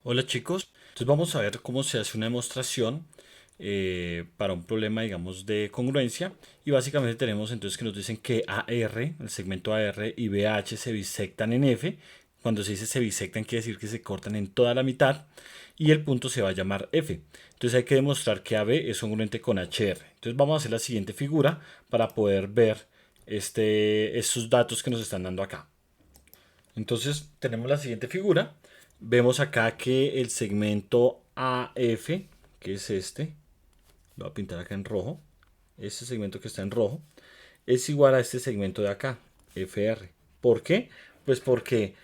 Hola chicos, entonces vamos a ver cómo se hace una demostración para un problema, digamos, de congruencia. Y básicamente tenemos entonces que nos dicen que AR, el segmento AR y BH se bisectan en F. Cuando se dice se bisectan quiere decir que se cortan en toda la mitad y el punto se va a llamar F. Entonces hay que demostrar que AB es congruente con HR. Entonces vamos a hacer la siguiente figura para poder ver estos datos que nos están dando acá. Entonces tenemos la siguiente figura. Vemos acá que el segmento AF, que es este, lo voy a pintar acá en rojo, este segmento que está en rojo, es igual a este segmento de acá, FR. ¿Por qué? Pues porque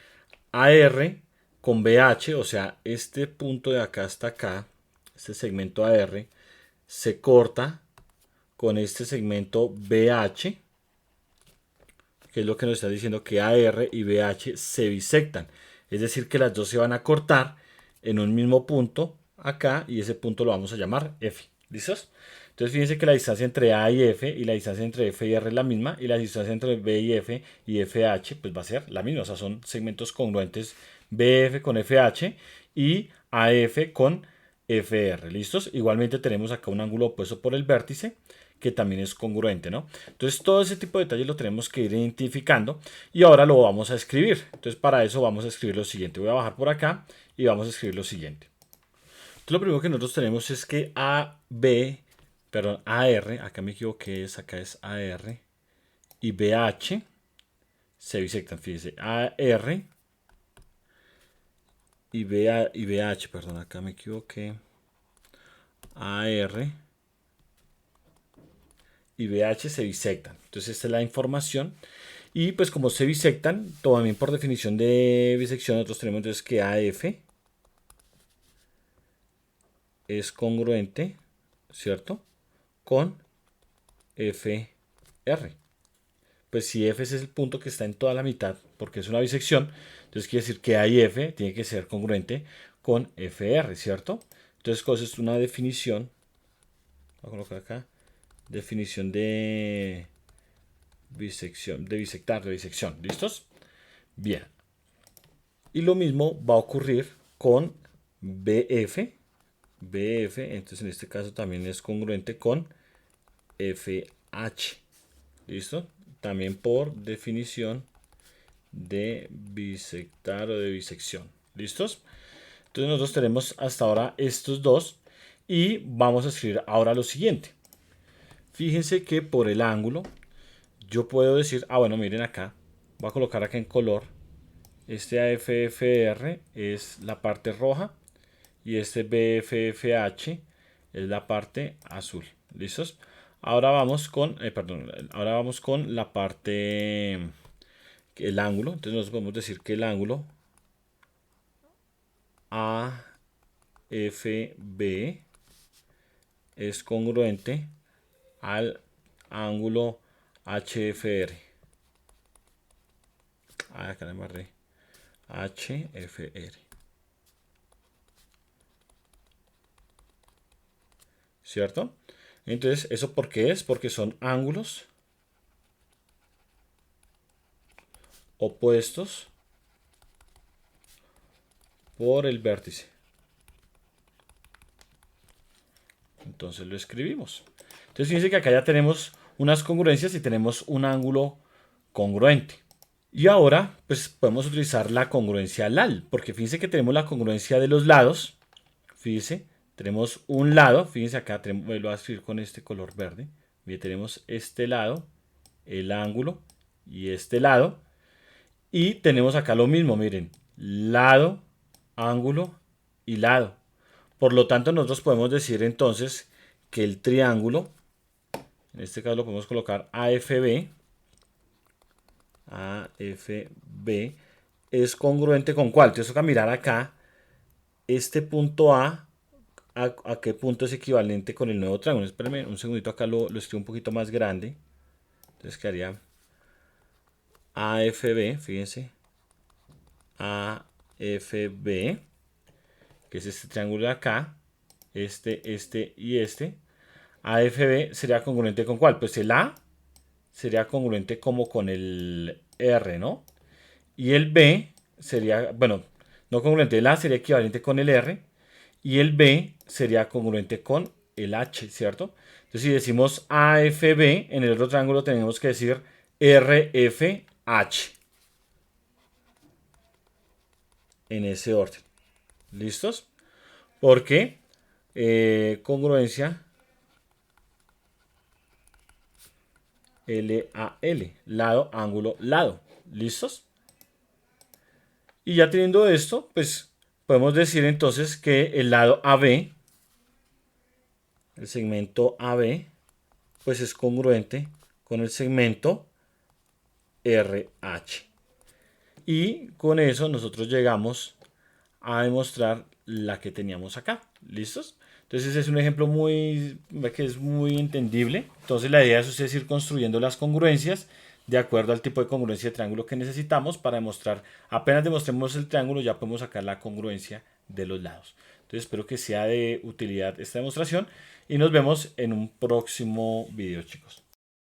AR con BH, o sea, este punto de acá hasta acá, este segmento AR, se corta con este segmento BH, que es lo que nos está diciendo que AR y BH se bisectan. Es decir, que las dos se van a cortar en un mismo punto acá y ese punto lo vamos a llamar F. ¿Listos? Entonces fíjense que la distancia entre A y F y la distancia entre F y R es la misma y la distancia entre B y F y FH pues va a ser la misma. O sea, son segmentos congruentes BF con FH y AF con FR. ¿Listos? Igualmente tenemos acá un ángulo opuesto por el vértice que también es congruente, ¿no? Entonces todo ese tipo de detalles lo tenemos que ir identificando y ahora lo vamos a escribir. Entonces para eso vamos a escribir lo siguiente. Voy a bajar por acá y vamos a escribir lo siguiente. Entonces lo primero que nosotros tenemos es que AR, acá me equivoqué, acá es AR y BH se bisectan, fíjense, AR y BH, perdón, acá me equivoqué, AR y BH se bisectan. Entonces esta es la información. Y pues como se bisectan, también por definición de bisección, nosotros tenemos entonces que AF es congruente, ¿cierto? Con FR. Pues si F es el punto que está en toda la mitad, porque es una bisección, entonces quiere decir que A y F tiene que ser congruente con FR, ¿cierto? Entonces, ¿cuál es una definición? Voy a colocar acá. Definición de bisección, de bisectar, de bisección. ¿Listos? Bien. Y lo mismo va a ocurrir con BF. BF, entonces en este caso también es congruente con FH. ¿Listo? También por definición de bisectar o de bisección. ¿Listos? Entonces nosotros tenemos hasta ahora estos dos y vamos a escribir ahora lo siguiente. Fíjense que por el ángulo yo puedo decir, bueno, miren acá, voy a colocar acá en color. Este AFFR es la parte roja y este BFFH es la parte azul. ¿Listos? Ahora vamos con, perdón, ahora vamos con la parte, el ángulo. Entonces nos podemos decir que el ángulo AFB es congruente al ángulo HFR. Acá le embarré. HFR. ¿Cierto? Entonces, ¿eso por qué es? Porque son ángulos opuestos por el vértice. Entonces lo escribimos. Entonces fíjense que acá ya tenemos unas congruencias y tenemos un ángulo congruente. Y ahora, pues podemos utilizar la congruencia LAL, porque fíjense que tenemos la congruencia de los lados. Fíjense, tenemos un lado, fíjense acá, lo voy a escribir con este color verde. Bien, tenemos este lado, el ángulo y este lado. Y tenemos acá lo mismo, miren, lado, ángulo y lado. Por lo tanto, nosotros podemos decir entonces que el triángulo, en este caso lo podemos colocar AFB, AFB es congruente con cuál. Entonces toca mirar acá este punto a qué punto es equivalente con el nuevo triángulo. Espérenme un segundito, acá lo escribo un poquito más grande. Entonces quedaría AFB, fíjense, AFB, que es este triángulo de acá, este y este. AFB sería congruente con cuál? Pues el A sería congruente como con el R, ¿no? Y el B sería, bueno, no congruente. El A sería equivalente con el R y el B sería congruente con el H, ¿cierto? Entonces, si decimos AFB, en el otro triángulo tenemos que decir RFH. En ese orden. ¿Listos? Porque congruencia LAL, lado, ángulo, lado. ¿Listos? Y ya teniendo esto, pues podemos decir entonces que el lado AB, el segmento AB, pues es congruente con el segmento RH. Y con eso nosotros llegamos a demostrar la que teníamos acá. ¿Listos? Entonces ese es un ejemplo que es muy entendible. Entonces la idea es ustedes ir construyendo las congruencias de acuerdo al tipo de congruencia de triángulo que necesitamos para demostrar. Apenas demostremos el triángulo ya podemos sacar la congruencia de los lados. Entonces espero que sea de utilidad esta demostración y nos vemos en un próximo video, chicos.